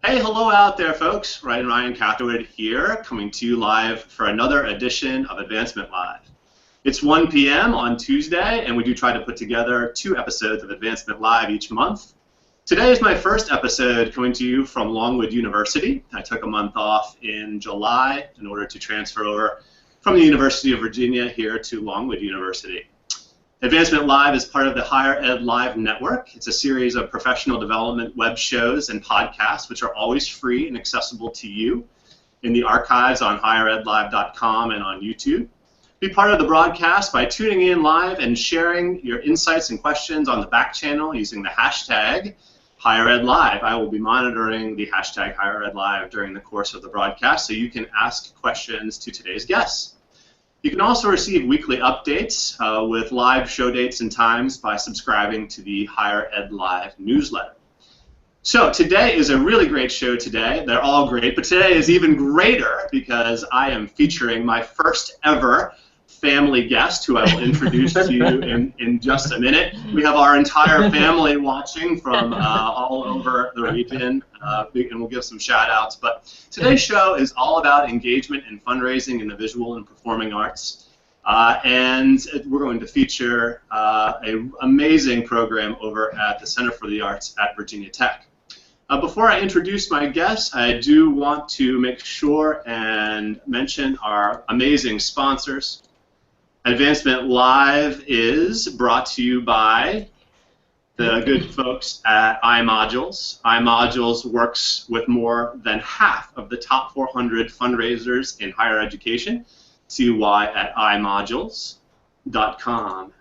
Hey, hello out there, folks. Ryan Catherwood here, coming to you live for another edition of Advancement Live. It's 1 p.m. on Tuesday, and we do try to put together 2 episodes of Advancement Live each month. Today is my first episode coming to you from Longwood University. I took a month off in July in order to transfer over from the University of Virginia here to Longwood University. Advancement Live is part of the Higher Ed Live Network. It's a series of professional development web shows and podcasts which are always free and accessible to you in the archives on higheredlive.com and on YouTube. Be part of the broadcast by tuning in live and sharing your insights and questions on the back channel using the hashtag HigherEdLive. I will be monitoring the hashtag HigherEdLive during the course of the broadcast so you can ask questions to today's guests. You can also receive weekly updates with live show dates and times by subscribing to the Higher Ed Live newsletter. So today is a really great show today. They're all great, but today is even greater because I am featuring my first ever family guest who I will introduce to you in just a minute. We have our entire family watching from all over the region, and we'll give some shout outs. But today's show is all about engagement and fundraising in the visual and performing arts. And we're going to feature an amazing program over at the Center for the Arts at Virginia Tech. Before I introduce my guests, I do want to make sure and mention our amazing sponsors. Advancement Live is brought to you by the good folks at iModules. iModules works with more than half of the top 400 fundraisers in higher education. See why at iModules.com.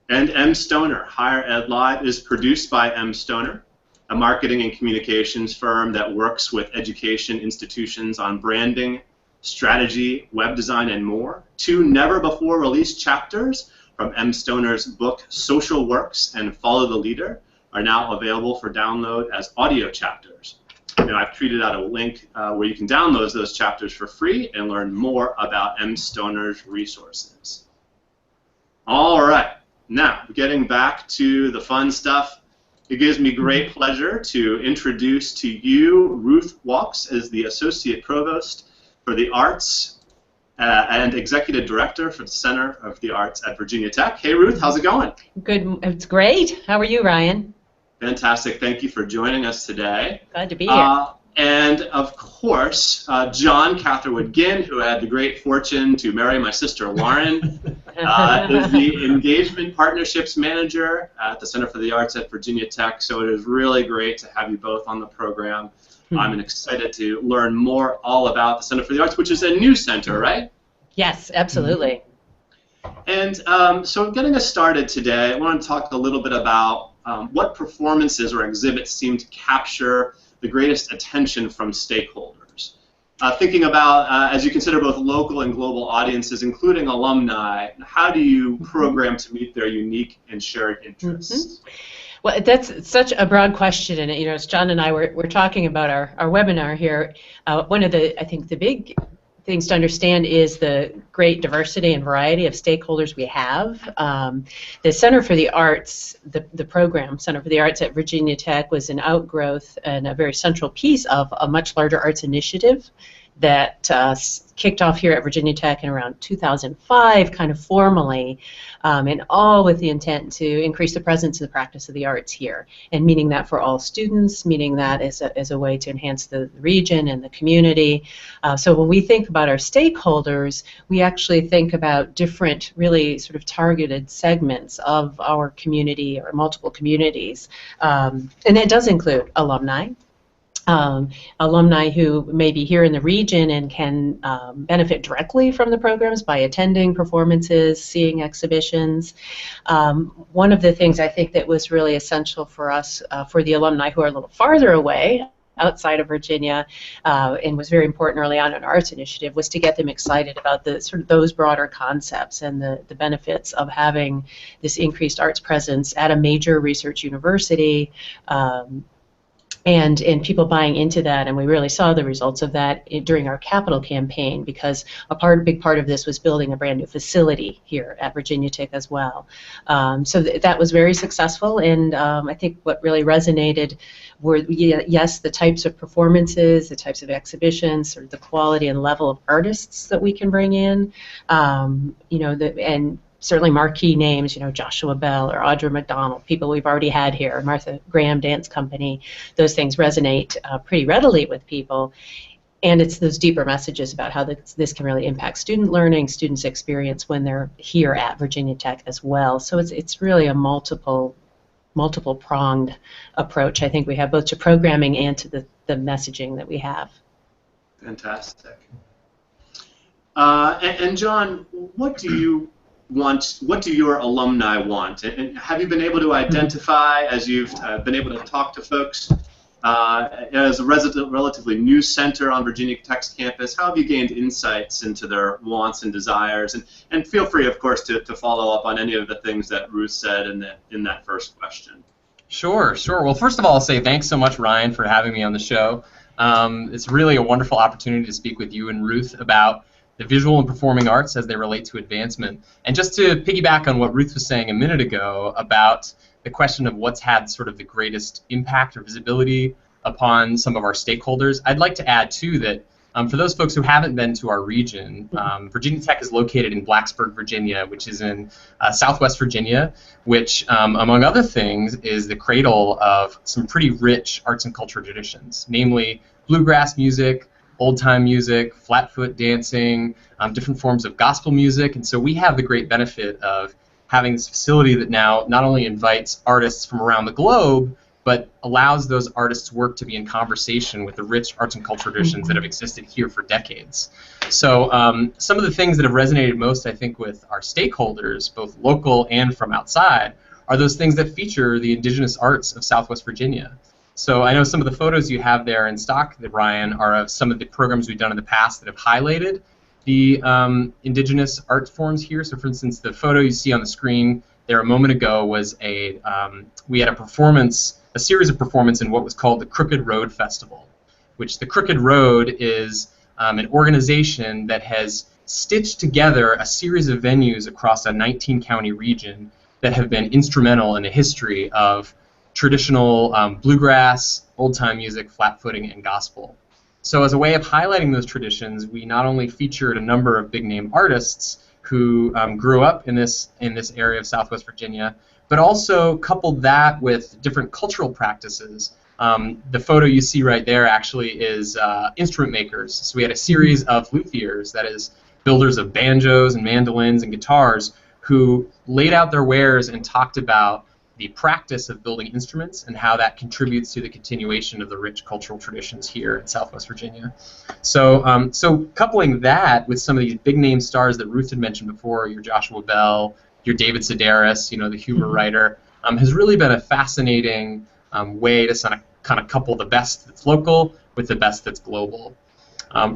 And M. Stoner. Higher Ed Live is produced by M. Stoner, a marketing and communications firm that works with education institutions on branding, strategy, web design, and more. 2 never-before-released chapters from M. Stoner's book, Social Works and Follow the Leader, are now available for download as audio chapters. And I've tweeted out a link where you can download those chapters for free and learn more about M. Stoner's resources. All right, now getting back to the fun stuff, it gives me great pleasure to introduce to you Ruth Waalkes as the Associate Provost for the Arts and Executive Director for the Center of the Arts at Virginia Tech. Hey Ruth, how's it going? Good, it's great. How are you, Ryan? Fantastic, thank you for joining us today. Glad to be here. And of course, John Catherwood-Ginn, who had the great fortune to marry my sister Lauren, is the Engagement Partnerships Manager at the Center for the Arts at Virginia Tech, so it is really great to have you both on the program. I'm excited to learn more all about the Center for the Arts, which is a new center, right? Yes, absolutely. And so getting us started today, I want to talk a little bit about what performances or exhibits seem to capture the greatest attention from stakeholders. Thinking about, as you consider both local and global audiences, including alumni, how do you program to meet their unique and shared interests? Well, that's such a broad question, and as John and I were talking about our webinar here, one of the, I think, the big things to understand is the great diversity and variety of stakeholders we have. The Center for the Arts, the program Center for the Arts at Virginia Tech, was an outgrowth and a very central piece of a much larger arts initiative that kicked off here at Virginia Tech in around 2005, kind of formally, and all with the intent to increase the presence and the practice of the arts here, and meaning that for all students, meaning that as a way to enhance the region and the community. So when we think about our stakeholders, we actually think about different, really sort of targeted segments of our community or multiple communities, and that does include alumni. Alumni who may be here in the region and can benefit directly from the programs by attending performances, seeing exhibitions. One of the things I think that was really essential for us, for the alumni who are a little farther away, outside of Virginia, and was very important early on in our arts initiative, was to get them excited about the sort of those broader concepts and the benefits of having this increased arts presence at a major research university. and people buying into that, and we really saw the results of that during our capital campaign, because big part of this was building a brand new facility here at Virginia Tech as well. So that was very successful, and I think what really resonated were, yes, the types of performances, the types of exhibitions, sort of the quality and level of artists that we can bring in, and certainly marquee names, Joshua Bell or Audra McDonald, people we've already had here, Martha Graham Dance Company. Those things resonate pretty readily with people. And it's those deeper messages about how this can really impact student learning, students' experience when they're here at Virginia Tech as well. So it's really a multiple-pronged approach, I think, we have, both to programming and to the messaging that we have. Fantastic. And John, what do your alumni want? And have you been able to identify, as you've been able to talk to folks, as a relatively new center on Virginia Tech's campus, how have you gained insights into their wants and desires? And feel free, of course, to follow up on any of the things that Ruth said in that first question. Sure. Well, first of all, I'll say thanks so much, Ryan, for having me on the show. It's really a wonderful opportunity to speak with you and Ruth about the visual and performing arts as they relate to advancement. And just to piggyback on what Ruth was saying a minute ago about the question of what's had sort of the greatest impact or visibility upon some of our stakeholders, I'd like to add, too, that for those folks who haven't been to our region, Virginia Tech is located in Blacksburg, Virginia, which is in southwest Virginia, which, among other things, is the cradle of some pretty rich arts and culture traditions, namely bluegrass music, old-time music, flatfoot dancing, different forms of gospel music. And so we have the great benefit of having this facility that now not only invites artists from around the globe, but allows those artists' work to be in conversation with the rich arts and culture traditions that have existed here for decades. So some of the things that have resonated most, I think, with our stakeholders, both local and from outside, are those things that feature the indigenous arts of Southwest Virginia. So I know some of the photos you have there in stock, Ryan, are of some of the programs we've done in the past that have highlighted the indigenous art forms here. So for instance, the photo you see on the screen there a moment ago was we had a series of performances in what was called the Crooked Road Festival, which the Crooked Road is an organization that has stitched together a series of venues across a 19-county region that have been instrumental in the history of traditional bluegrass, old-time music, flat-footing, and gospel. So as a way of highlighting those traditions, we not only featured a number of big-name artists who grew up in this area of Southwest Virginia, but also coupled that with different cultural practices. The photo you see right there actually is instrument makers. So we had a series of luthiers, that is, builders of banjos and mandolins and guitars, who laid out their wares and talked about the practice of building instruments and how that contributes to the continuation of the rich cultural traditions here in Southwest Virginia. So, so coupling that with some of these big name stars that Ruth had mentioned before, your Joshua Bell, your David Sedaris, the humor writer, has really been a fascinating way to kind of couple the best that's local with the best that's global.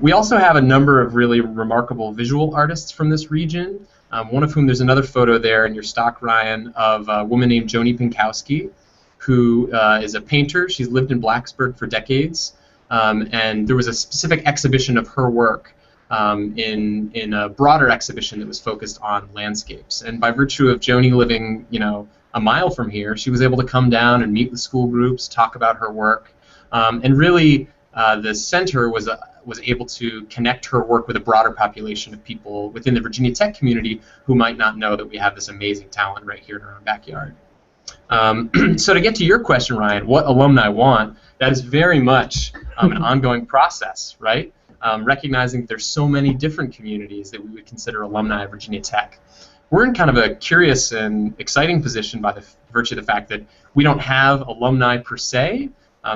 We also have a number of really remarkable visual artists from this region. One of whom, there's another photo there in your stock, Ryan, of a woman named Joni Pinkowski, who is a painter. She's lived in Blacksburg for decades, and there was a specific exhibition of her work in a broader exhibition that was focused on landscapes. And by virtue of Joni living, a mile from here, she was able to come down and meet with school groups, talk about her work, and really the center was able to connect her work with a broader population of people within the Virginia Tech community who might not know that we have this amazing talent right here in our own backyard. So to get to your question, Ryan, what alumni want, that is very much an ongoing process, right? Recognizing that there's so many different communities that we would consider alumni of Virginia Tech. We're in kind of a curious and exciting position by the virtue of the fact that we don't have alumni per se.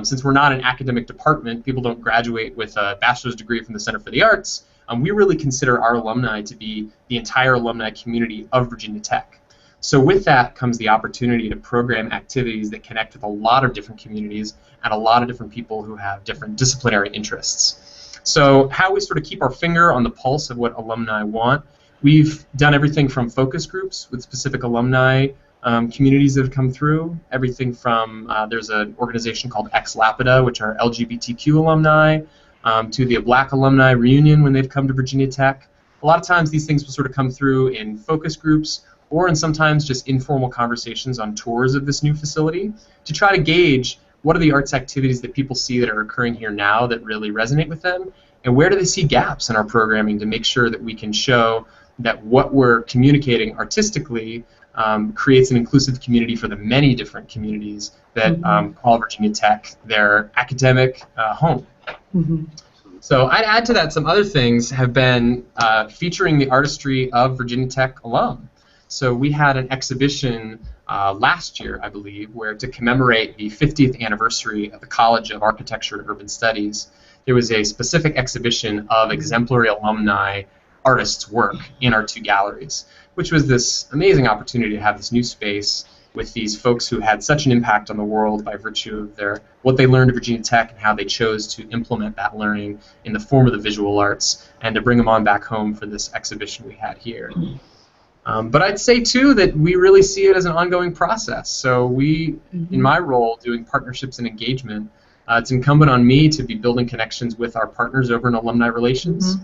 Since we're not an academic department, people don't graduate with a bachelor's degree from the Center for the Arts, we really consider our alumni to be the entire alumni community of Virginia Tech. So with that comes the opportunity to program activities that connect with a lot of different communities and a lot of different people who have different disciplinary interests. So how we sort of keep our finger on the pulse of what alumni want, we've done everything from focus groups with specific alumni communities that have come through. Everything from, there's an organization called Ex Lapida, which are LGBTQ alumni, to the Black Alumni Reunion when they've come to Virginia Tech. A lot of times these things will sort of come through in focus groups or in sometimes just informal conversations on tours of this new facility to try to gauge what are the arts activities that people see that are occurring here now that really resonate with them, and where do they see gaps in our programming to make sure that we can show that what we're communicating artistically creates an inclusive community for the many different communities that call Virginia Tech their academic home. So I'd add to that some other things have been featuring the artistry of Virginia Tech alum. So we had an exhibition last year, I believe, where to commemorate the 50th anniversary of the College of Architecture and Urban Studies, there was a specific exhibition of exemplary alumni artists' work in our 2 galleries, which was this amazing opportunity to have this new space with these folks who had such an impact on the world by virtue of what they learned at Virginia Tech and how they chose to implement that learning in the form of the visual arts, and to bring them on back home for this exhibition we had here. But I'd say, too, that we really see it as an ongoing process. So we, in my role, doing partnerships and engagement, it's incumbent on me to be building connections with our partners over in alumni relations,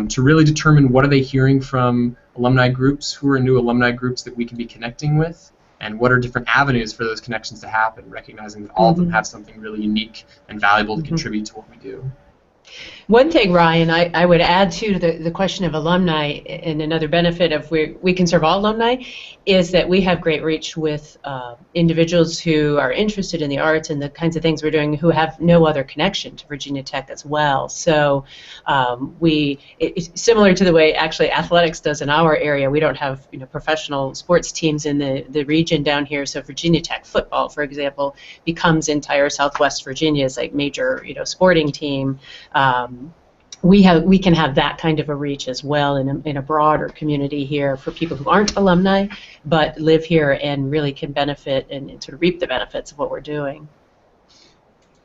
to really determine what are they hearing from alumni groups, who are new alumni groups that we can be connecting with, and what are different avenues for those connections to happen, recognizing that all of them have something really unique and valuable to contribute to what we do. One thing, Ryan, I would add to the question of alumni, and another benefit of we can serve all alumni, is that we have great reach with individuals who are interested in the arts and the kinds of things we're doing who have no other connection to Virginia Tech as well. So it's similar to the way actually athletics does in our area. We don't have professional sports teams in the region down here. So Virginia Tech football, for example, becomes entire Southwest Virginia's major sporting team. We can have that kind of a reach as well in a broader community here for people who aren't alumni but live here and really can benefit and sort of reap the benefits of what we're doing.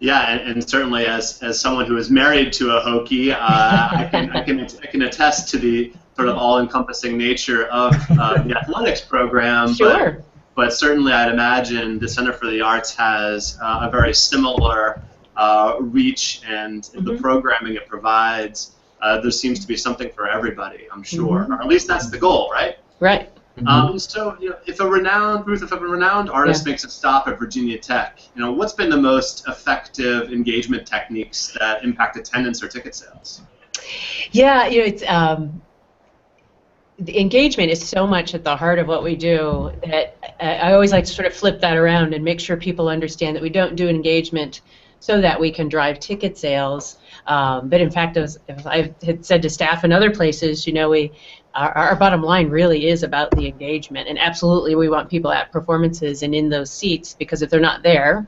Yeah, and certainly as someone who is married to a Hokie, I can attest to the sort of all-encompassing nature of the athletics program. Sure. But certainly I'd imagine the Center for the Arts has a very similar reach, and the programming it provides, there seems to be something for everybody, I'm sure. Or at least that's the goal, right? Right. So, if a renowned artist makes a stop at Virginia Tech, what's been the most effective engagement techniques that impact attendance or ticket sales? Yeah, it's the engagement is so much at the heart of what we do that I always like to sort of flip that around and make sure people understand that we don't do engagement so that we can drive ticket sales. But in fact, as I had said to staff in other places, our bottom line really is about the engagement. And absolutely, we want people at performances and in those seats, because if they're not there,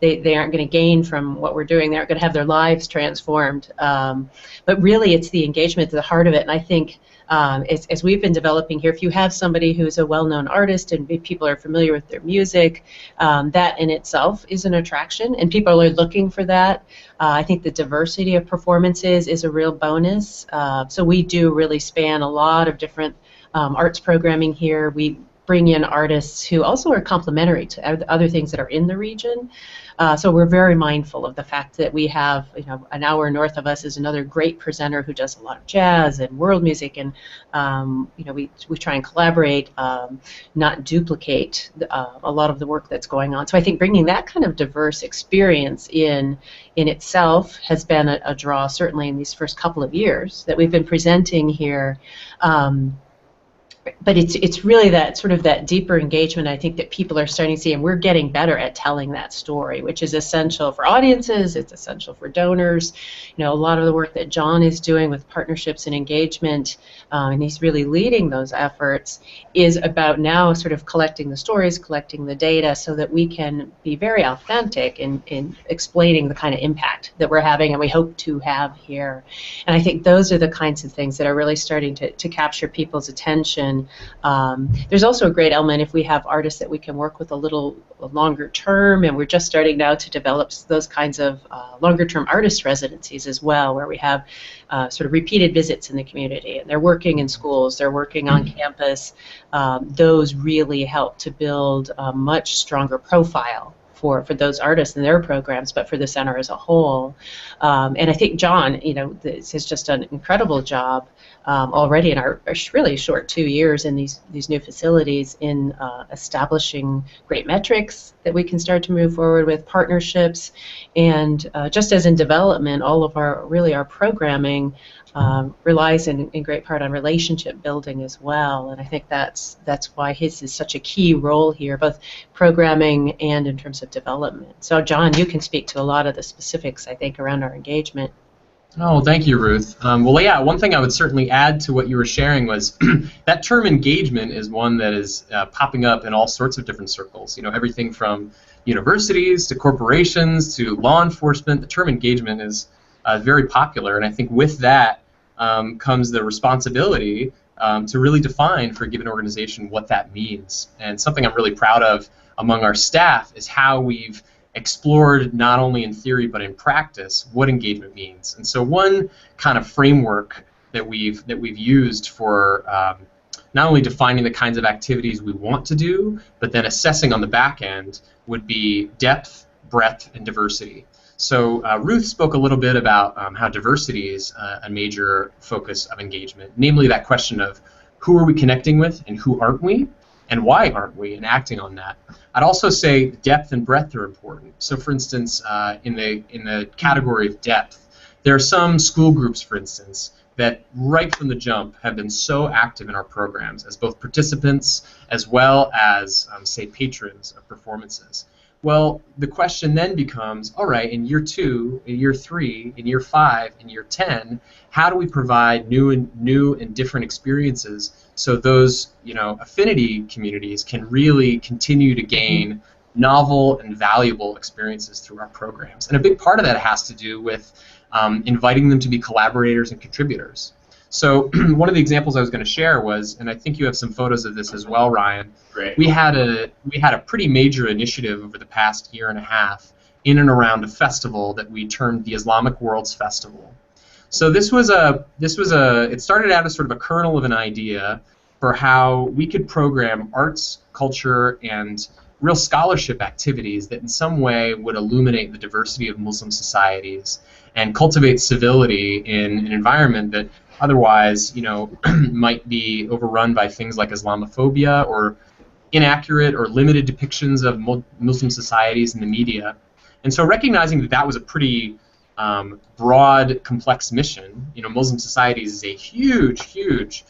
they aren't going to gain from what we're doing. They aren't going to have their lives transformed. But really, it's the engagement at the heart of it. And I think as we've been developing here, if you have somebody who's a well-known artist and people are familiar with their music, that in itself is an attraction, and people are looking for that. I think the diversity of performances is a real bonus. So we do really span a lot of different arts programming here. We bring in artists who also are complementary to other things that are in the region. So we're very mindful of the fact that we have, an hour north of us is another great presenter who does a lot of jazz and world music, and we try and collaborate, not duplicate a lot of the work that's going on. So I think bringing that kind of diverse experience in itself has been a draw, certainly in these first couple of years that we've been presenting here. But it's really that sort of that deeper engagement, I think, that people are starting to see, and we're getting better at telling that story, which is essential for audiences, it's essential for donors. A lot of the work that John is doing with partnerships and engagement, and he's really leading those efforts, is about now sort of collecting the stories, collecting the data, so that we can be very authentic in explaining the kind of impact that we're having and we hope to have here. And I think those are the kinds of things that are really starting to capture people's attention in. There's also a great element if we have artists that we can work with a little longer term, and we're just starting now to develop those kinds of longer term artist residencies as well, where we have sort of repeated visits in the community, and they're working in schools, they're working on campus. Those really help to build a much stronger profile for those artists and their programs, but for the center as a whole. And I think John, has just done an incredible job already in our really short 2 years in these new facilities in establishing great metrics that we can start to move forward with, partnerships, and just as in development, all of our programming relies in great part on relationship building as well, and I think that's why his is such a key role here, both programming and in terms of development. So John, you can speak to a lot of the specifics, I think, around our engagement. Oh, thank you, Ruth. Well, yeah, one thing I would certainly add to what you were sharing was that term engagement is one that is popping up in all sorts of different circles. Everything from universities to corporations to law enforcement. The term engagement is very popular, and I think with that comes the responsibility to really define for a given organization what that means. And something I'm really proud of among our staff is how we've explored, not only in theory but in practice, what engagement means. And so one kind of framework that we've used for not only defining the kinds of activities we want to do, but then assessing on the back end would be depth, breadth, and diversity. So Ruth spoke a little bit about how diversity is a major focus of engagement, namely that question of who are we connecting with and who aren't we, and why aren't we, and acting on that. I'd also say depth and breadth are important. So for instance, in the category of depth, there are some school groups, for instance, that right from the jump have been so active in our programs as both participants as well as, say, patrons of performances. Well, the question then becomes, all right, in year 2, in year 3, in year 5, in year 10, how do we provide new and different experiences so those affinity communities can really continue to gain novel and valuable experiences through our programs? And a big part of that has to do with inviting them to be collaborators and contributors. So one of the examples I was going to share was, and I think you have some photos of this as well, Ryan. Great. We had a pretty major initiative over the past year and a half in and around a festival that we termed the Islamic Worlds Festival. So it started out as sort of a kernel of an idea for how we could program arts, culture, and real scholarship activities that in some way would illuminate the diversity of Muslim societies and cultivate civility in an environment that otherwise, might be overrun by things like Islamophobia or inaccurate or limited depictions of Muslim societies in the media. And so recognizing that that was a pretty broad, complex mission, Muslim societies is a huge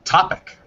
topic.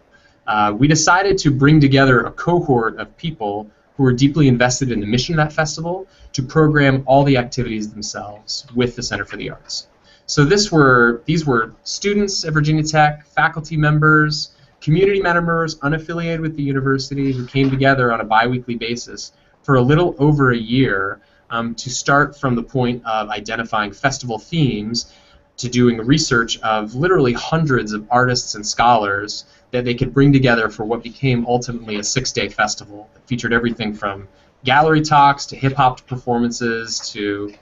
We decided to bring together a cohort of people who were deeply invested in the mission of that festival to program all the activities themselves with the Center for the Arts. So these were students at Virginia Tech, faculty members, community members unaffiliated with the university who came together on a bi-weekly basis for a little over a year to start from the point of identifying festival themes to doing research of literally hundreds of artists and scholars that they could bring together for what became ultimately a 6-day festival that featured everything from gallery talks to hip-hop performances to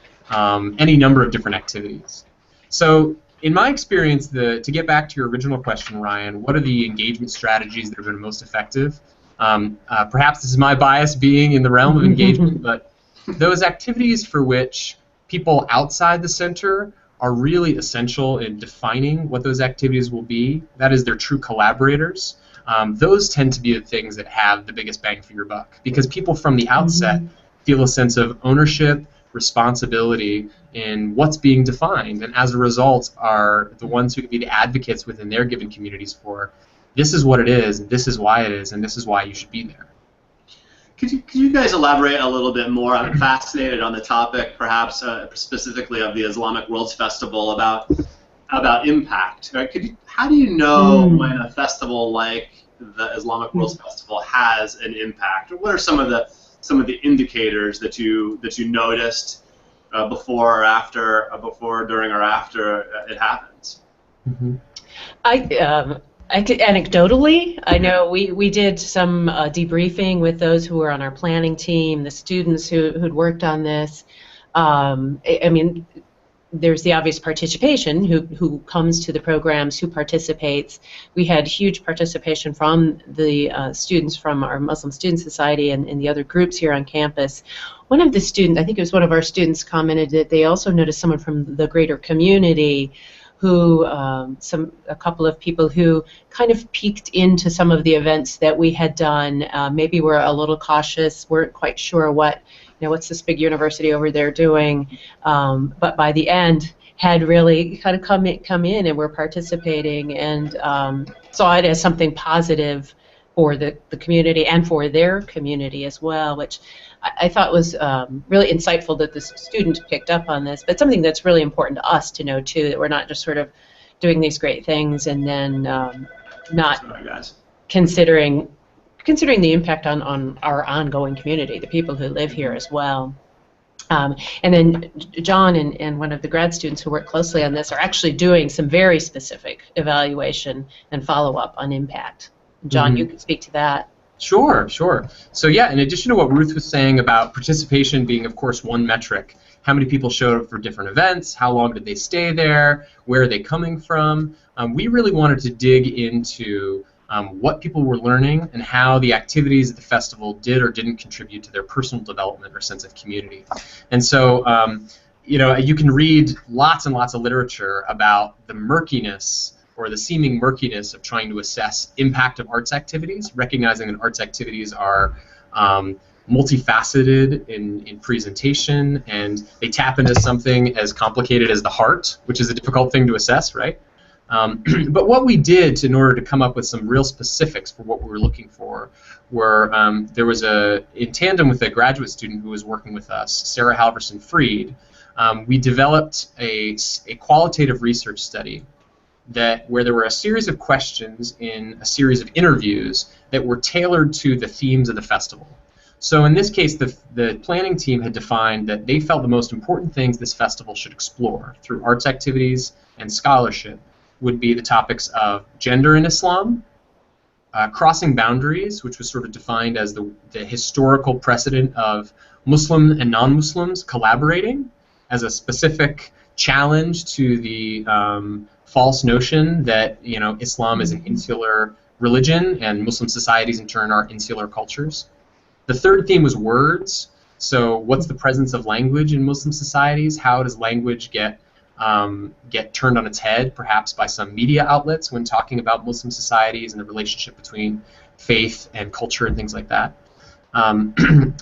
any number of different activities. So in my experience, to get back to your original question, Ryan, what are the engagement strategies that have been most effective? Perhaps this is my bias being in the realm of engagement, but those activities for which people outside the center are really essential in defining what those activities will be, that is, they're true collaborators, those tend to be the things that have the biggest bang for your buck, because people from the outset feel a sense of ownership, responsibility in what's being defined, and as a result are the ones who can be the advocates within their given communities for this is what it is, and this is why it is, and this is why you should be there. Could you guys elaborate a little bit more? I'm fascinated on the topic, perhaps specifically of the Islamic Worlds Festival, about impact. Right? How do you know when a festival like the Islamic Worlds Festival has an impact? Or what are some of the indicators that you noticed before or after, before, during, or after it happens? Anecdotally, I know we did some debriefing with those who were on our planning team, the students who'd worked on this. I mean, there's the obvious participation, who comes to the programs, who participates. We had huge participation from the students from our Muslim Student Society and the other groups here on campus. One of the students, I think it was one of our students, commented that they also noticed someone from the greater community who, a couple of people who kind of peeked into some of the events that we had done, maybe were a little cautious, weren't quite sure what's this big university over there doing, but by the end had really kind of come in and were participating and saw it as something positive for the community and for their community as well, which I thought was really insightful that this student picked up on this, but something that's really important to us to know too, that we're not just sort of doing these great things and then not considering the impact on our ongoing community, the people who live here as well. And then John and one of the grad students who work closely on this are actually doing some very specific evaluation and follow-up on impact. John, you can speak to that. Sure. So yeah, in addition to what Ruth was saying about participation being, of course, one metric, how many people showed up for different events, how long did they stay there, where are they coming from, we really wanted to dig into what people were learning and how the activities at the festival did or didn't contribute to their personal development or sense of community. And so, you can read lots and lots of literature about the murkiness or the seeming murkiness of trying to assess impact of arts activities, recognizing that arts activities are multifaceted in presentation, and they tap into something as complicated as the heart, which is a difficult thing to assess, right? But what we did in order to come up with some real specifics for what we were looking for were, there was in tandem with a graduate student who was working with us, Sarah Halverson-Freed, we developed a qualitative research study where there were a series of questions in a series of interviews that were tailored to the themes of the festival. So in this case, the planning team had defined that they felt the most important things this festival should explore through arts activities and scholarship would be the topics of gender in Islam, crossing boundaries, which was sort of defined as the historical precedent of Muslim and non-Muslims collaborating as a specific challenge to the false notion that Islam is an insular religion and Muslim societies in turn are insular cultures. The third theme was words. So what's the presence of language in Muslim societies? How does language get turned on its head, perhaps by some media outlets when talking about Muslim societies and the relationship between faith and culture and things like that?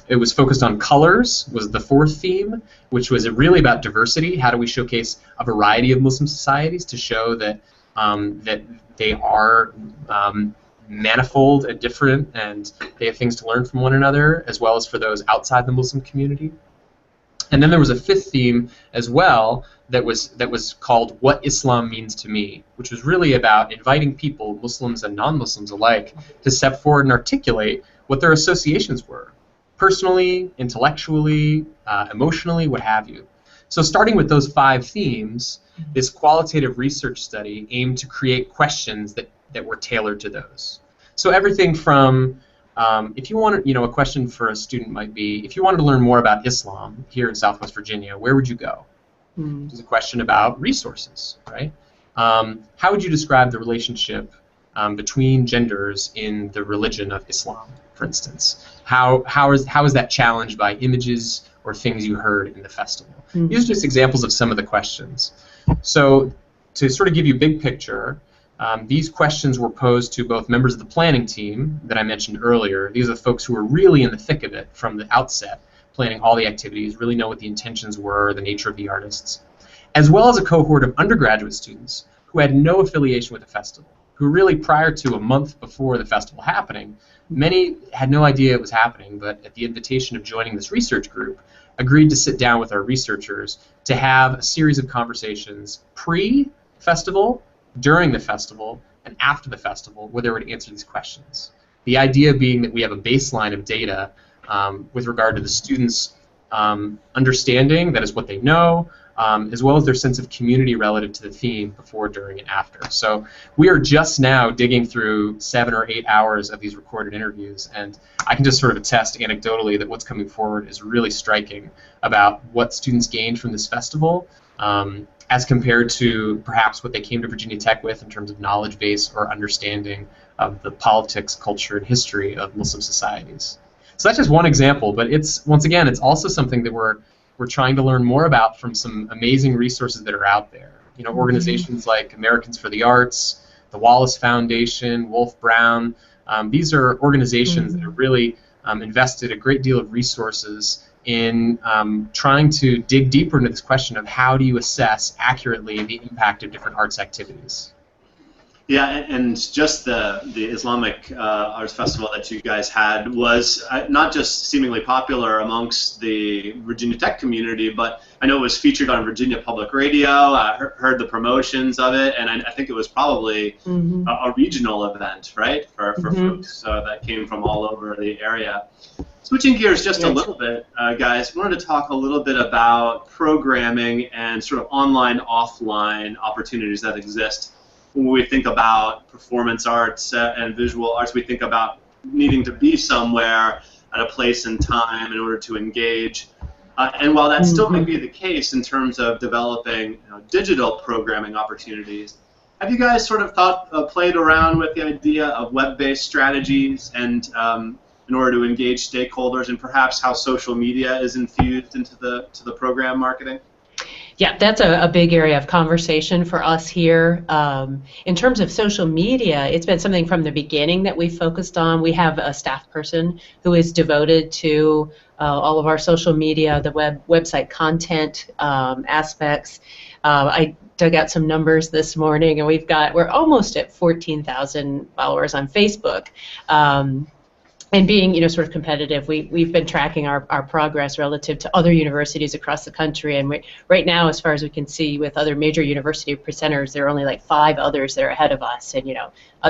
It was focused on colors, was the fourth theme, which was really about diversity. How do we showcase a variety of Muslim societies to show that that they are manifold and different, and they have things to learn from one another, as well as for those outside the Muslim community. And then there was a fifth theme as well that was called What Islam Means to Me, which was really about inviting people, Muslims and non-Muslims alike, to step forward and articulate what their associations were, personally, intellectually, emotionally, what have you. So starting with those 5 themes, this qualitative research study aimed to create questions that were tailored to those. So everything from, if you want a question for a student might be, if you wanted to learn more about Islam here in Southwest Virginia, where would you go? There's a question about resources, right? How would you describe the relationship between genders in the religion of Islam, for instance? How is that challenged by images or things you heard in the festival? These are just examples of some of the questions. So to sort of give you a big picture, these questions were posed to both members of the planning team that I mentioned earlier. These are the folks who were really in the thick of it from the outset, planning all the activities, really know what the intentions were, the nature of the artists, as well as a cohort of undergraduate students who had no affiliation with the festival, who really prior to a month before the festival happening, many had no idea it was happening, but at the invitation of joining this research group, agreed to sit down with our researchers to have a series of conversations pre-festival, during the festival, and after the festival, where they would answer these questions. The idea being that we have a baseline of data with regard to the students' understanding, that is what they know, as well as their sense of community relative to the theme before, during, and after. So we are just now digging through 7 or 8 hours of these recorded interviews, and I can just sort of attest anecdotally that what's coming forward is really striking about what students gained from this festival, as compared to perhaps what they came to Virginia Tech with in terms of knowledge base or understanding of the politics, culture, and history of Muslim societies. So that's just one example, but it's, once again, it's also something that we're trying to learn more about from some amazing resources that are out there. You know, organizations like Americans for the Arts, the Waalkes Foundation, Wolf Brown. These are organizations that have really invested a great deal of resources in trying to dig deeper into this question of how do you assess accurately the impact of different arts activities. Yeah, and just the Islamic Arts Festival that you guys had was not just seemingly popular amongst the Virginia Tech community, but I know it was featured on Virginia Public Radio. I heard the promotions of it, and I think it was probably a regional event, right, for folks that came from all over the area. Switching gears just a little bit, guys, wanted to talk a little bit about programming and sort of online, offline opportunities that exist. When we think about performance arts and visual arts, we think about needing to be somewhere at a place and time in order to engage. And while that still may be the case in terms of developing digital programming opportunities, have you guys sort of played around with the idea of web-based strategies and in order to engage stakeholders, and perhaps how social media is infused into the program marketing? Yeah, that's a big area of conversation for us here. In terms of social media, it's been something from the beginning that we focused on. We have a staff person who is devoted to all of our social media, the website content aspects. I dug out some numbers this morning, and we're almost at 14,000 followers on Facebook. And being, sort of competitive, we've been tracking our progress relative to other universities across the country. And right now, as far as we can see, with other major university presenters, there are only like 5 others that are ahead of us. And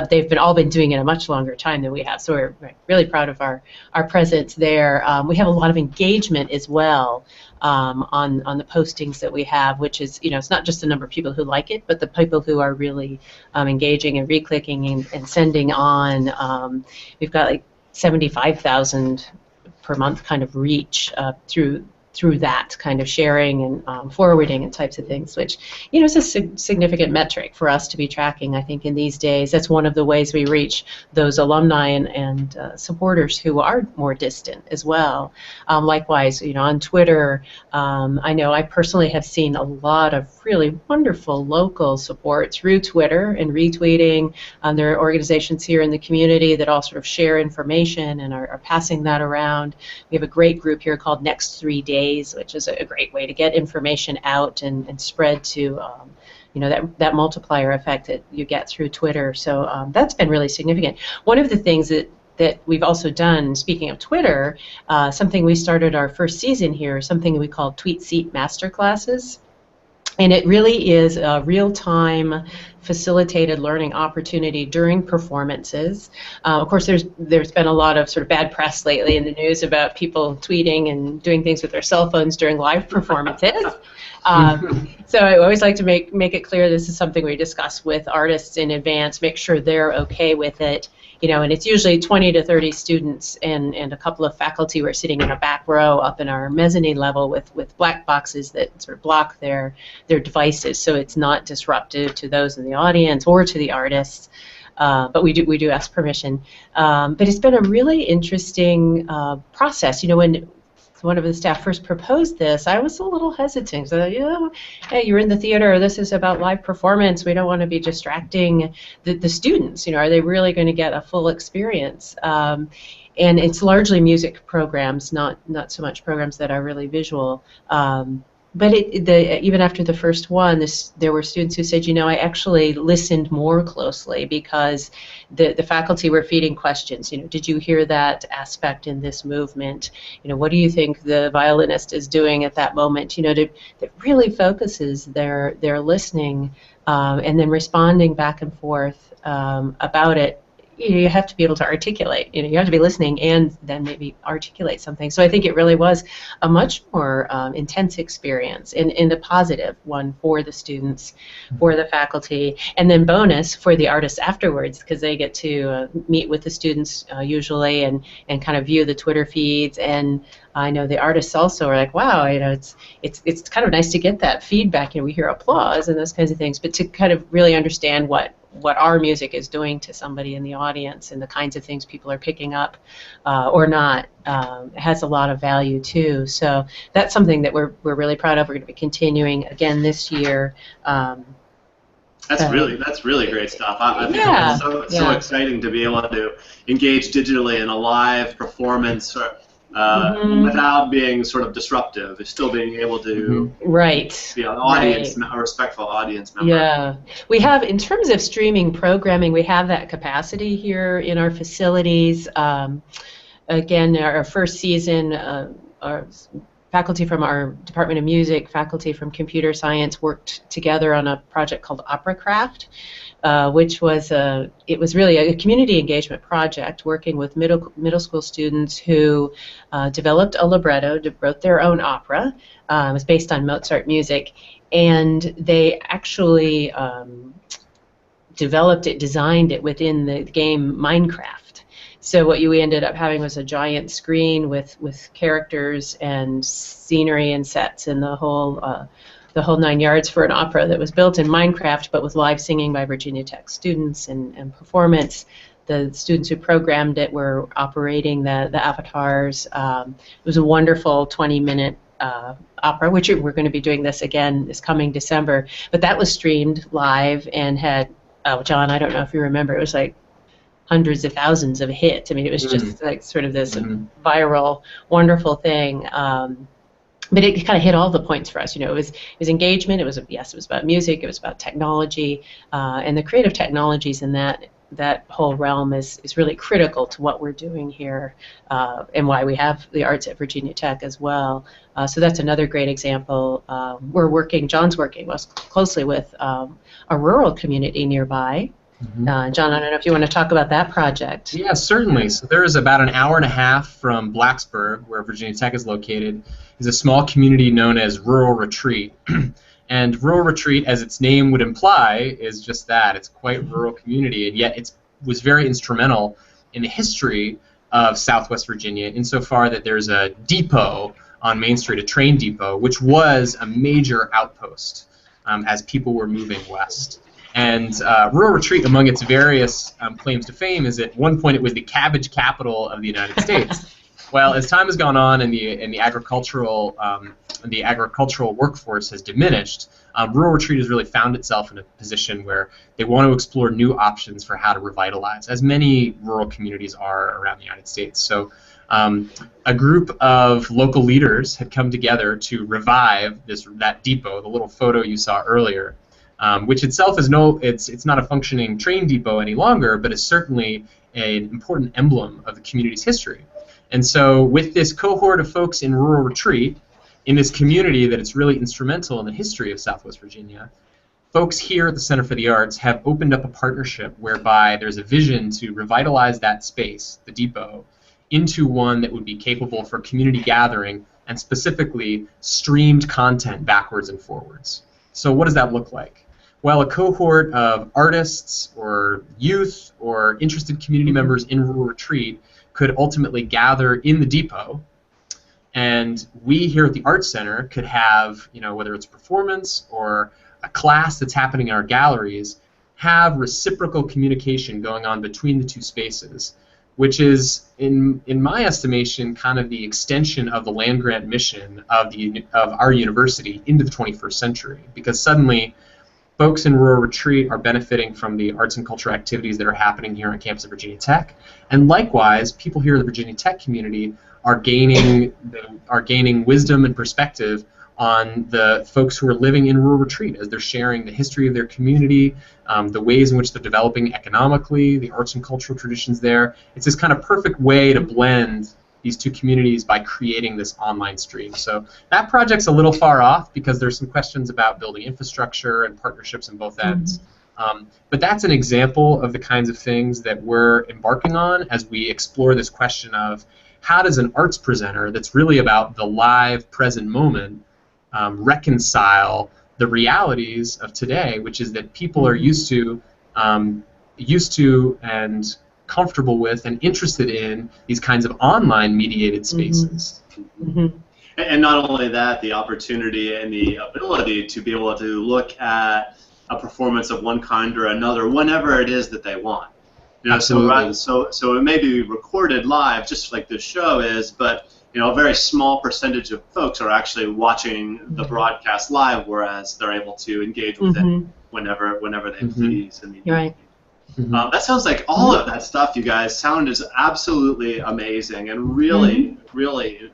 they've all been doing it a much longer time than we have. So we're really proud of our presence there. We have a lot of engagement as well on the postings that we have, which is, it's not just the number of people who like it, but the people who are really engaging and re-clicking and sending on. We've got like 75,000 per month kind of reach through that kind of sharing and forwarding and types of things, which is a significant metric for us to be tracking. I think in these days, that's one of the ways we reach those alumni and supporters who are more distant as well. Likewise, on Twitter, I know I personally have seen a lot of really wonderful local support through Twitter and retweeting. There are organizations here in the community that all sort of share information and are passing that around. We have a great group here called Next 3 Days, which is a great way to get information out and spread to that multiplier effect that you get through Twitter. So that's been really significant. One of the things that we've also done, speaking of Twitter, something we started our first season here, something we call Tweet Seat Masterclasses. And it really is a real-time facilitated learning opportunity during performances. Of course, there's been a lot of sort of bad press lately in the news about people tweeting and doing things with their cell phones during live performances. So I always like to make it clear this is something we discuss with artists in advance, make sure they're okay with it. And it's usually 20 to 30 students and a couple of faculty who are sitting in a back row up in our mezzanine level with black boxes that sort of block their devices, so it's not disruptive to those in the audience or to the artists. But we do ask permission. But it's been a really interesting process. When one of the staff first proposed this, I was a little hesitant. So, hey, you're in the theater. This is about live performance. We don't want to be distracting the students. Are they really going to get a full experience? And it's largely music programs, not so much programs that are really visual. But even after the first one, there were students who said, I actually listened more closely because the faculty were feeding questions. Did you hear that aspect in this movement? What do you think the violinist is doing at that moment? That really focuses their listening and then responding back and forth about it. you have to be able to articulate. You have to be listening and then maybe articulate something. So I think it really was a much more intense experience, in a positive one for the students, for the faculty, and then bonus for the artists afterwards, because they get to meet with the students usually and kind of view the Twitter feeds. And I know the artists also are like, wow, it's kind of nice to get that feedback. We hear applause and those kinds of things, but to kind of really understand what our music is doing to somebody in the audience and the kinds of things people are picking up or not has a lot of value too. So that's something that we're really proud of. We're going to be continuing again this year. That's really great stuff. I think it's so exciting to be able to engage digitally in a live performance without being sort of disruptive, still being able to be an audience, a respectful audience member. Yeah, we have, in terms of streaming programming, we have that capacity here in our facilities. Again, our first season, our faculty from our Department of Music, faculty from Computer Science worked together on a project called Opera Craft, which was it was really a community engagement project working with middle school students who developed a libretto, wrote their own opera. It was based on Mozart music, and they actually designed it within the game Minecraft. So what we ended up having was a giant screen with characters and scenery and sets and the whole 9 yards for an opera that was built in Minecraft, but with live singing by Virginia Tech students and performance. The students who programmed it were operating the avatars. It was a wonderful 20-minute opera, which we're going to be doing this again this coming December. But that was streamed live and had, John, I don't know if you remember, it was like hundreds of thousands of hits. I mean, it was just like sort of this viral, wonderful thing. But it kind of hit all the points for us. It was engagement. It was about music. It was about technology, and the creative technologies in that whole realm is really critical to what we're doing here, and why we have the arts at Virginia Tech as well. So that's another great example. John's working closely with a rural community nearby. John, I don't know if you want to talk about that project. Yeah, certainly. So there is about an hour and a half from Blacksburg, where Virginia Tech is located, is a small community known as Rural Retreat. And Rural Retreat, as its name would imply, is just that. It's quite a rural community, and yet it was very instrumental in the history of Southwest Virginia, insofar that there's a depot on Main Street, a train depot, which was a major outpost as people were moving west. And Rural Retreat, among its various claims to fame, is at one point it was the cabbage capital of the United States. Well, as time has gone on and the agricultural workforce has diminished, Rural Retreat has really found itself in a position where they want to explore new options for how to revitalize, as many rural communities are around the United States. So a group of local leaders had come together to revive that depot, the little photo you saw earlier, which itself is it's not a functioning train depot any longer, but is certainly an important emblem of the community's history. And so with this cohort of folks in Rural Retreat, in this community that it's really instrumental in the history of Southwest Virginia, folks here at the Center for the Arts have opened up a partnership whereby there's a vision to revitalize that space, the depot, into one that would be capable for community gathering and specifically streamed content backwards and forwards. So what does that look like? Well, a cohort of artists or youth or interested community members in Rural Retreat could ultimately gather in the depot, and we here at the Arts Center could have, whether it's performance or a class that's happening in our galleries, have reciprocal communication going on between the two spaces, which is, in my estimation, kind of the extension of the land-grant mission of our university into the 21st century, because suddenly folks in Rural Retreat are benefiting from the arts and cultural activities that are happening here on campus of Virginia Tech, and likewise, people here in the Virginia Tech community are gaining wisdom and perspective on the folks who are living in Rural Retreat as they're sharing the history of their community, the ways in which they're developing economically, the arts and cultural traditions there. It's this kind of perfect way to blend these two communities by creating this online stream. So that project's a little far off because there's some questions about building infrastructure and partnerships on both ends. But that's an example of the kinds of things that we're embarking on as we explore this question of how does an arts presenter that's really about the live, present moment reconcile the realities of today, which is that people are used to and comfortable with and interested in these kinds of online mediated spaces. Mm-hmm. And not only that, the opportunity and the ability to be able to look at a performance of one kind or another whenever it is that they want. You know, so it may be recorded live, just like this show is, but a very small percentage of folks are actually watching the broadcast live, whereas they're able to engage with it whenever they please. Right. That sounds like all of that stuff, you guys. Sound is absolutely amazing and really, really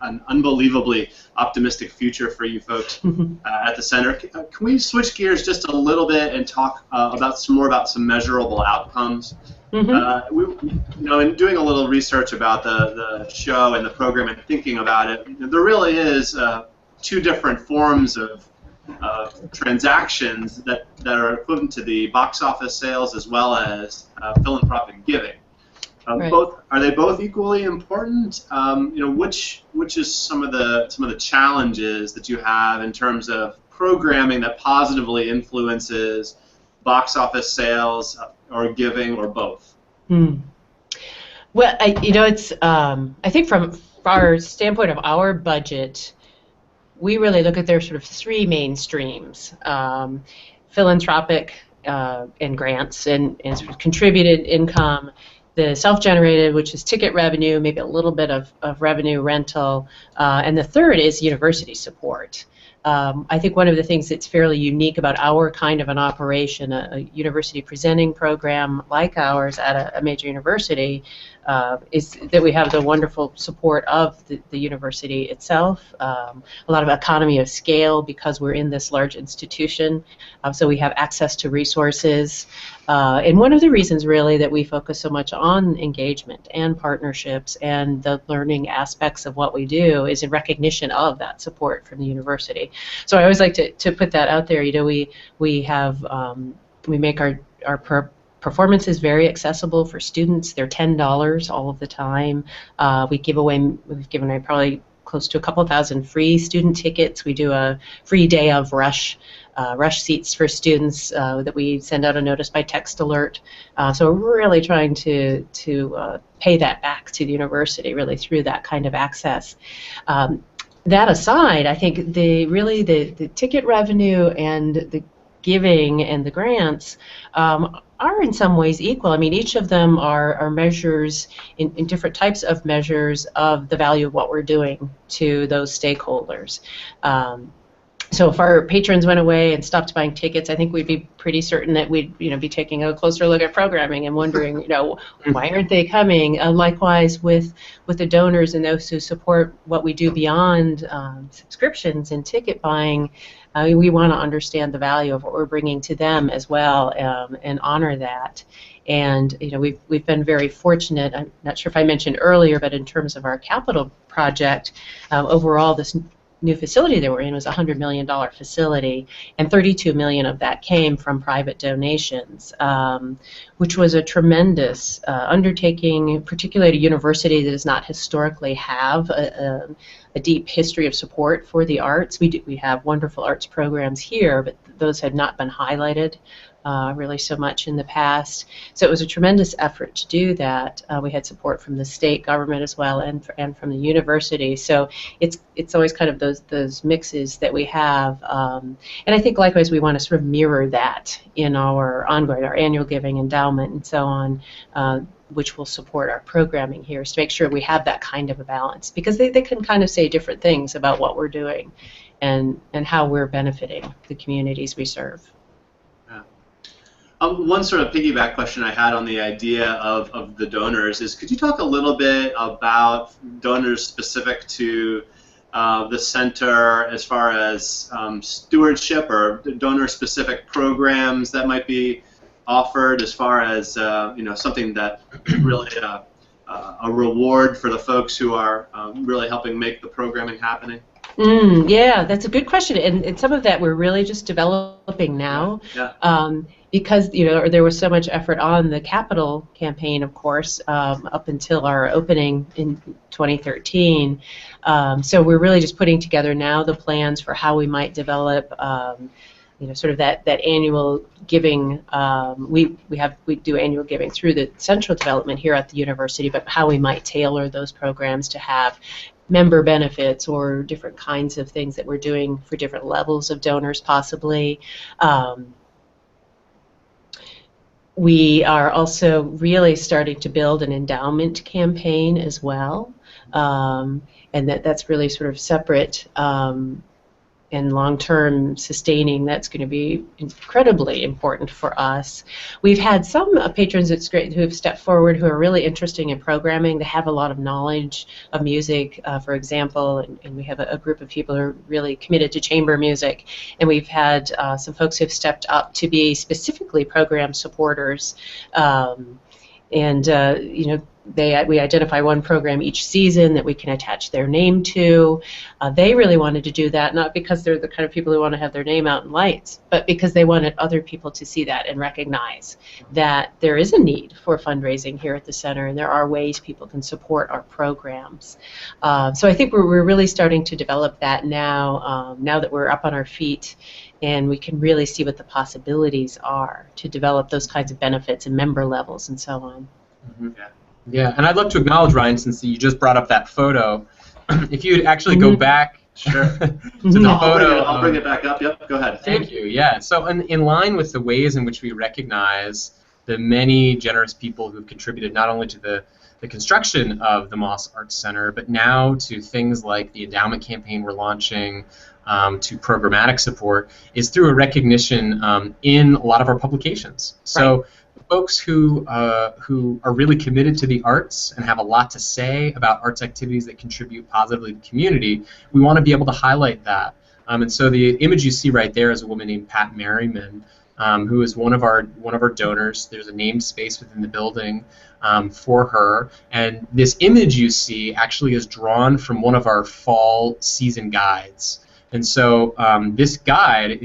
an unbelievably optimistic future for you folks at the center. Can we switch gears just a little bit and talk about some measurable outcomes? In doing a little research about the show and the program and thinking about it, there really is two different forms of transactions that are equivalent to the box office sales as well as philanthropic giving. Right. Are they both equally important? Which is some of the challenges that you have in terms of programming that positively influences box office sales or giving, or both? Well, it's I think from our standpoint of our budget, we really look at their sort of three main streams: philanthropic and grants and sort of contributed income, the self-generated, which is ticket revenue, maybe a little bit of revenue rental, and the third is university support. I think one of the things that's fairly unique about our kind of an operation, a university presenting program like ours at a major university, is that we have the wonderful support of the university itself, a lot of economy of scale because we're in this large institution, so we have access to resources. And one of the reasons really that we focus so much on engagement and partnerships and the learning aspects of what we do is in recognition of that support from the university. So I always like to put that out there. We have we make our performances very accessible for students. They're $10 all of the time. We've given away probably close to a couple thousand free student tickets. We do a free day of rush seats for students that we send out a notice by text alert. So we're really trying to pay that back to the university, really through that kind of access. That aside, I think the ticket revenue and the giving and the grants are in some ways equal. I mean, each of them are measures in different types of measures of the value of what we're doing to those stakeholders. So if our patrons went away and stopped buying tickets, I think we'd be pretty certain that we'd be taking a closer look at programming and wondering, why aren't they coming? Likewise with the donors and those who support what we do beyond subscriptions and ticket buying, we want to understand the value of what we're bringing to them as well, and honor that. And we've been very fortunate. I'm not sure if I mentioned earlier, but in terms of our capital project, overall this new facility that we're in was a $100 million facility, and $32 million of that came from private donations, which was a tremendous undertaking, particularly at a university that does not historically have a deep history of support for the arts. We have wonderful arts programs here, but those had not been highlighted really so much in the past. So it was a tremendous effort to do that. We had support from the state government as well, and from the university. So it's always kind of those mixes that we have. And I think likewise we want to sort of mirror that in our annual giving, endowment, and so on, which will support our programming here, so to make sure we have that kind of a balance, because they can kind of say different things about what we're doing and how we're benefiting the communities we serve. One sort of piggyback question I had on the idea of the donors is, could you talk a little bit about donors specific to the center as far as stewardship or donor-specific programs that might be offered, as far as something that really a reward for the folks who are really helping make the programming happening? Yeah, that's a good question, and some of that we're really just developing now, because there was so much effort on the capital campaign, of course, up until our opening in 2013. So we're really just putting together now the plans for how we might develop. Sort of that annual giving. We do annual giving through the central development here at the university, but how we might tailor those programs to have member benefits or different kinds of things that we're doing for different levels of donors possibly. We are also really starting to build an endowment campaign as well, and that's really sort of separate and long-term sustaining. That's going to be incredibly important for us. We've had some patrons, it's great, who have stepped forward who are really interested in programming. They have a lot of knowledge of music, for example, and we have a group of people who are really committed to chamber music. And we've had some folks who have stepped up to be specifically program supporters. We identify one program each season that we can attach their name to. They really wanted to do that, not because they're the kind of people who want to have their name out in lights, but because they wanted other people to see that and recognize that there is a need for fundraising here at the center, and there are ways people can support our programs. So I think we're really starting to develop that now, now that we're up on our feet, and we can really see what the possibilities are to develop those kinds of benefits and member levels and so on. Mm-hmm. Yeah, and I'd love to acknowledge, Ryan, since you just brought up that photo, if you'd actually go back to the photo. I'll bring it back up. Yep, go ahead. Thank you. Yeah, so in line with the ways in which we recognize the many generous people who've contributed not only to the construction of the Moss Arts Center, but now to things like the endowment campaign we're launching, to programmatic support, is through a recognition in a lot of our publications. So. Right. Folks who are really committed to the arts and have a lot to say about arts activities that contribute positively to the community, we want to be able to highlight that. And so the image you see right there is a woman named Pat Merriman, who is one of our donors. There's a named space within the building for her, and this image you see actually is drawn from one of our fall season guides. And so this guide,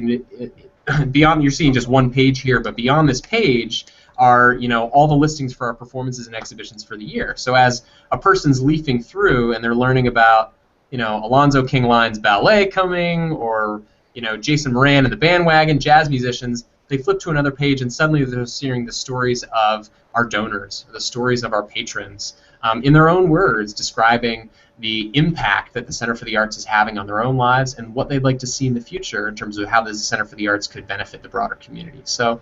beyond, you're seeing just one page here, but beyond this page are all the listings for our performances and exhibitions for the year. So as a person's leafing through and they're learning about Alonzo King Line's ballet coming, or Jason Moran and the Bandwagon, jazz musicians, they flip to another page and suddenly they're hearing the stories of our donors, the stories of our patrons, in their own words, describing the impact that the Center for the Arts is having on their own lives and what they'd like to see in the future in terms of how the Center for the Arts could benefit the broader community. So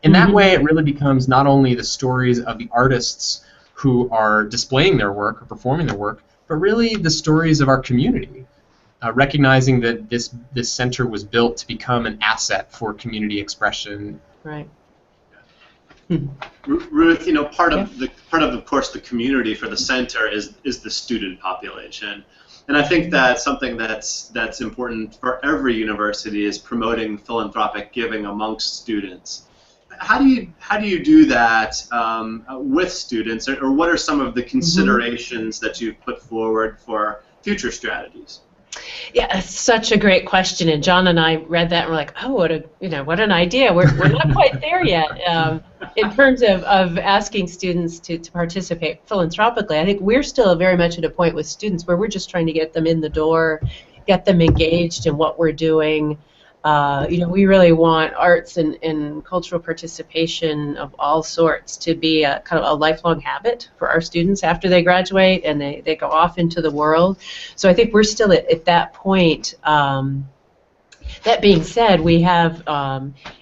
in that way, it really becomes not only the stories of the artists who are displaying their work or performing their work, but really the stories of our community, recognizing that this center was built to become an asset for community expression. Right. Ruth, part of course, the community for the center is the student population, and I think that something that's important for every university is promoting philanthropic giving amongst students. How do you do that with students, or what are some of the considerations that you've put forward for future strategies? Yeah, such a great question, and John and I read that and we're like, oh, what an idea. We're not quite there yet in terms of asking students to participate philanthropically. I think we're still very much at a point with students where we're just trying to get them in the door, get them engaged in what we're doing. We really want arts and cultural participation of all sorts to be a kind of a lifelong habit for our students after they graduate and they go off into the world. So I think we're still at that point. That being said, we have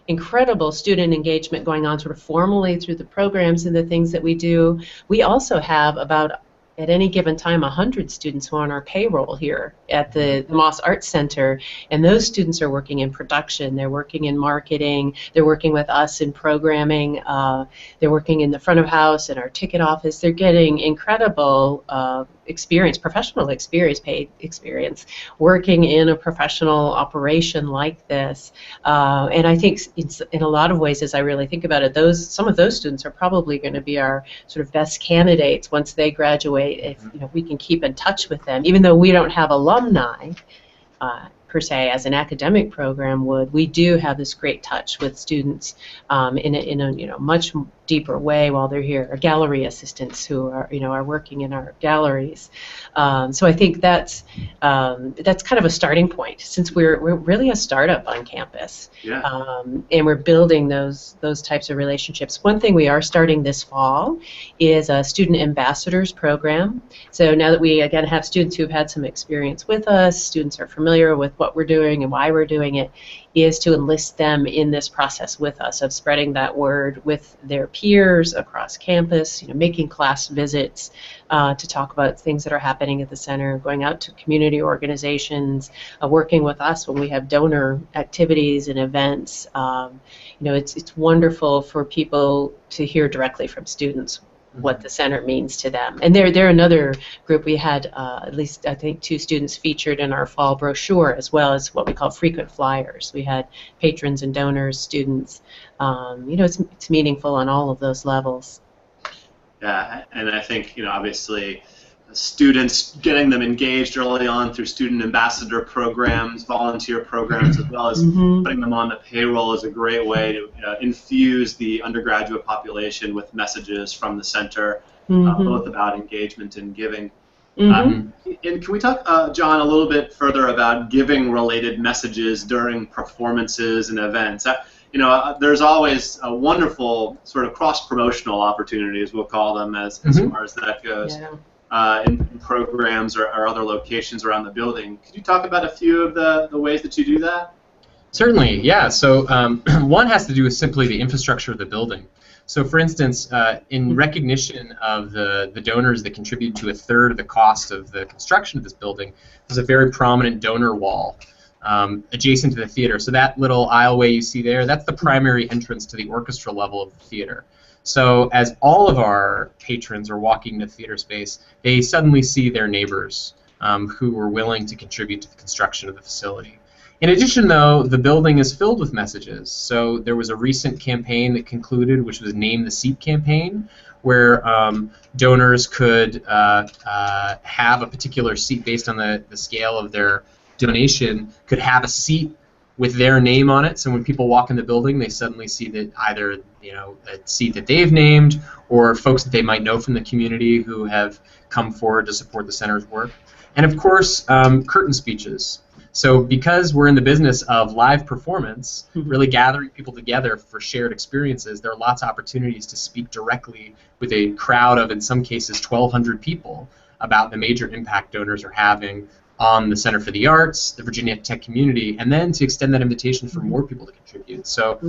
incredible student engagement going on sort of formally through the programs and the things that we do. We also have about, at any given time, 100 students who are on our payroll here at the Moss Arts Center, and those students are working in production, they're working in marketing, they're working with us in programming, they're working in the front of house in our ticket office. They're getting incredible experience, professional experience, paid experience, working in a professional operation like this. And I think it's, in a lot of ways, as I really think about it, some of those students are probably going to be our sort of best candidates once they graduate. If we can keep in touch with them, even though we don't have alumni, per se as an academic program would, we do have this great touch with students in a much deeper way while they're here. Our gallery assistants who are working in our galleries. So I think that's kind of a starting point, since we're really a startup on campus. Yeah. And we're building those types of relationships. One thing we are starting this fall is a student ambassadors program. So now that we again have students who've had some experience with us, students are familiar with what we're doing and why we're doing it, is to enlist them in this process with us of spreading that word with their peers across campus, making class visits to talk about things that are happening at the center, going out to community organizations, working with us when we have donor activities and events. It's wonderful for people to hear directly from students what the center means to them. And they're another group. We had at least, I think, 2 students featured in our fall brochure, as well as what we call frequent flyers. We had patrons and donors, students. It's meaningful on all of those levels. Yeah, and I think, obviously, students, getting them engaged early on through student ambassador programs, volunteer programs, as well as putting them on the payroll is a great way to infuse the undergraduate population with messages from the center, both about engagement and giving. And can we talk, John, a little bit further about giving-related messages during performances and events? There's always a wonderful sort of cross-promotional opportunities, we'll call them, as far as that goes. Yeah. In programs or other locations around the building. Could you talk about a few of the ways that you do that? Certainly, yeah. So one has to do with simply the infrastructure of the building. So for instance, in recognition of the donors that contribute to 1/3 of the cost of the construction of this building, there's a very prominent donor wall adjacent to the theater. So that little aisleway you see there, that's the primary entrance to the orchestra level of the theater. So as all of our patrons are walking the theater space, they suddenly see their neighbors who were willing to contribute to the construction of the facility. In addition, though, the building is filled with messages. So there was a recent campaign that concluded, which was Name the Seat campaign, where donors could have a particular seat based on the scale of their donation, could have a seat with their name on it. So when people walk in the building, they suddenly see that either a seat that they've named, or folks that they might know from the community who have come forward to support the center's work. And of course, curtain speeches. So because we're in the business of live performance, really gathering people together for shared experiences, there are lots of opportunities to speak directly with a crowd of, in some cases, 1,200 people about the major impact donors are having on the Center for the Arts, the Virginia Tech community, and then to extend that invitation for more people to contribute. So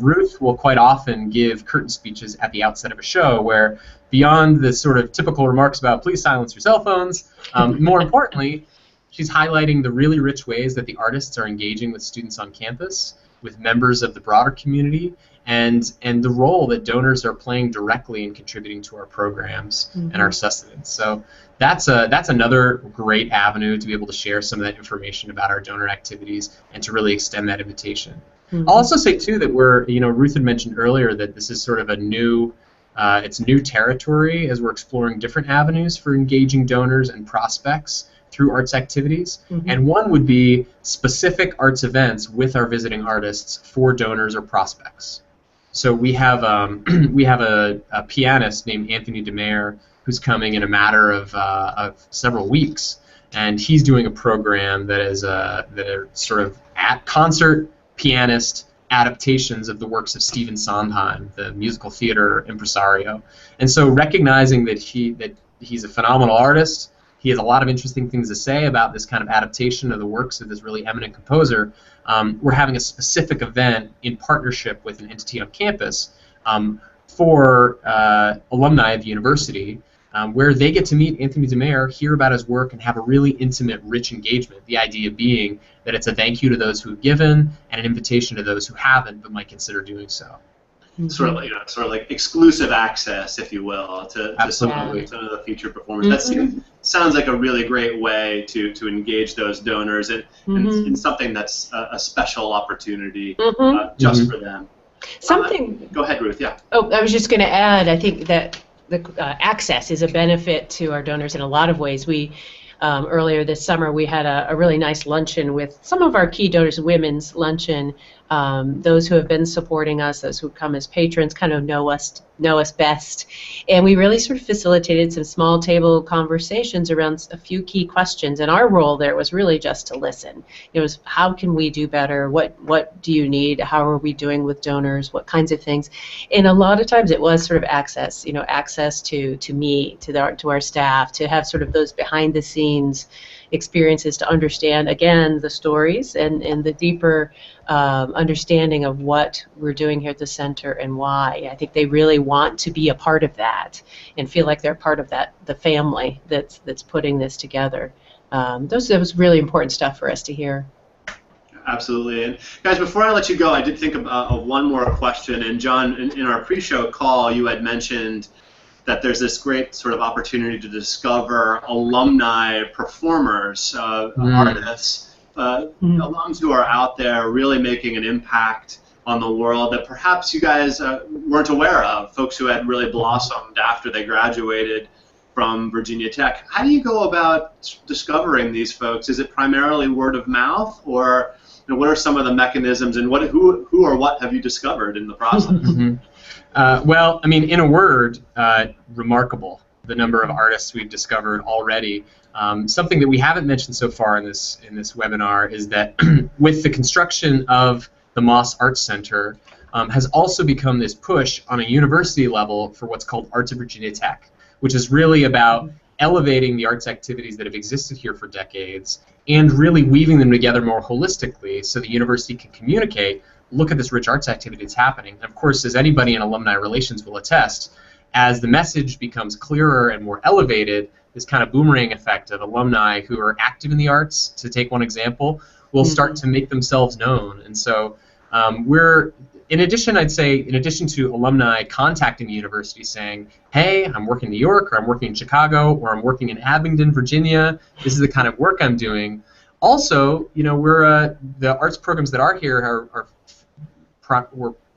Ruth will quite often give curtain speeches at the outset of a show where, beyond the sort of typical remarks about please silence your cell phones, more importantly, she's highlighting the really rich ways that the artists are engaging with students on campus, with members of the broader community, and the role that donors are playing directly in contributing to our programs and our sustenance. So that's another great avenue to be able to share some of that information about our donor activities and to really extend that invitation. I'll also say too that Ruth had mentioned earlier that this is sort of a new territory as we're exploring different avenues for engaging donors and prospects through arts activities, and one would be specific arts events with our visiting artists for donors or prospects. So we have a pianist named Anthony DeMare who's coming in a matter of several weeks, and he's doing a program that is that are sort of concert pianist adaptations of the works of Stephen Sondheim, the musical theater impresario. And so recognizing that he's a phenomenal artist, he has a lot of interesting things to say about this kind of adaptation of the works of this really eminent composer. We're having a specific event in partnership with an entity on campus for alumni of the university, where they get to meet Anthony DeMare, hear about his work, and have a really intimate, rich engagement. The idea being that it's a thank you to those who have given and an invitation to those who haven't but might consider doing so. Sort of like exclusive access, if you will, to some of the future performers. That sounds like a really great way to engage those donors and in something that's a special opportunity just for them. Go ahead, Ruth. Yeah. Oh, I was just going to add. I think that the access is a benefit to our donors in a lot of ways. We earlier this summer, we had a really nice luncheon with some of our key donors, women's luncheon. Those who have been supporting us, those who come as patrons, kind of know us best. And we really sort of facilitated some small table conversations around a few key questions. And our role there was really just to listen. It was, how can we do better? What do you need? How are we doing with donors? What kinds of things? And a lot of times it was sort of access, access to me, to our staff, to have sort of those behind the scenes experiences, to understand, again, the stories and the deeper understanding of what we're doing here at the center and why. I think they really want to be a part of that and feel like they're part of the family that's putting this together. That was really important stuff for us to hear. Absolutely. And guys, before I let you go, I did think of one more question. And John, in our pre-show call, you had mentioned that there's this great sort of opportunity to discover alumni performers, artists, alums who are out there really making an impact on the world that perhaps you guys weren't aware of, folks who had really blossomed after they graduated from Virginia Tech. How do you go about discovering these folks? Is it primarily word of mouth, or what are some of the mechanisms, and who or what have you discovered in the process? Well, I mean, in a word, remarkable, the number of artists we've discovered already. Something that we haven't mentioned so far in this webinar is that with the construction of the Moss Arts Center has also become this push on a university level for what's called Arts at Virginia Tech, which is really about elevating the arts activities that have existed here for decades and really weaving them together more holistically so the university can communicate, look at this rich arts activity that's happening. And of course, as anybody in alumni relations will attest, as the message becomes clearer and more elevated, this kind of boomerang effect of alumni who are active in the arts, to take one example, will start to make themselves known. And so in addition to alumni contacting the university saying, hey, I'm working in New York, or I'm working in Chicago, or I'm working in Abingdon, Virginia, this is the kind of work I'm doing. Also, the arts programs that are here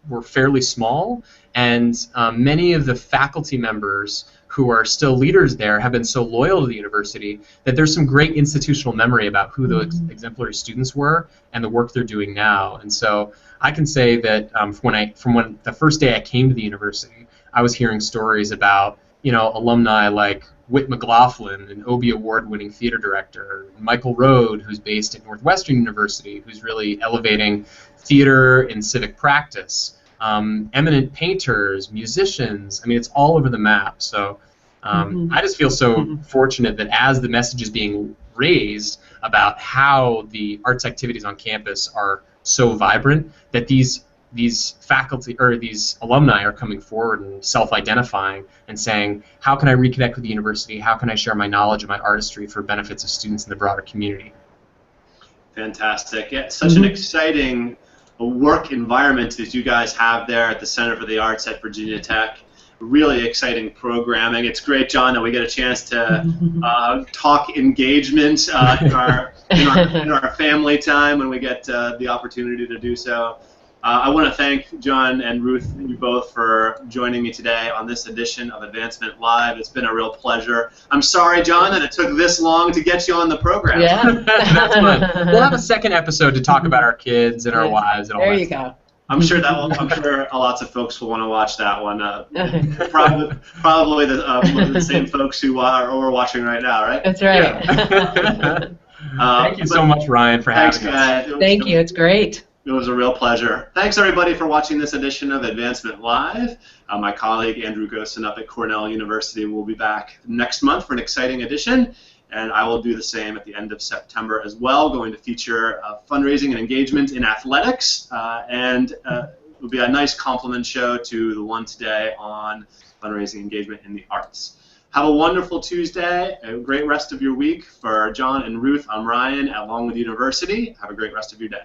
were fairly small, and many of the faculty members who are still leaders there have been so loyal to the university that there's some great institutional memory about who those exemplary students were and the work they're doing now. And so I can say that from the first day I came to the university, I was hearing stories about alumni like Whit McLaughlin, an Obie Award-winning theater director, Michael Rode, who's based at Northwestern University, who's really elevating theater and civic practice, eminent painters, musicians. I mean, it's all over the map. So I just feel so fortunate that as the message is being raised about how the arts activities on campus are so vibrant, that these faculty or these alumni are coming forward and self-identifying and saying, how can I reconnect with the university? How can I share my knowledge and my artistry for benefits of students in the broader community? Fantastic. Yeah, such an exciting work environment that you guys have there at the Center for the Arts at Virginia Tech. Really exciting programming. It's great, John, that we get a chance to talk engagement in our family time when we get the opportunity to do so. I want to thank John and Ruth, you both, for joining me today on this edition of Advancement Live. It's been a real pleasure. I'm sorry, John, that it took this long to get you on the program. Yeah. That's fun. We'll have a second episode to talk about our kids and our wives and all that. There you go. I'm sure lots of folks will want to watch that one. Probably the same folks who are watching right now, right? That's right. Yeah. Thank you so much, Ryan, for having us. Thank you. It's great. It was a real pleasure. Thanks, everybody, for watching this edition of Advancement Live. My colleague, Andrew Gosen, up at Cornell University, will be back next month for an exciting edition, and I will do the same at the end of September as well, going to feature fundraising and engagement in athletics, and it will be a nice complement show to the one today on fundraising engagement in the arts. Have a wonderful Tuesday, a great rest of your week. For John and Ruth, I'm Ryan at Longwood University. Have a great rest of your day.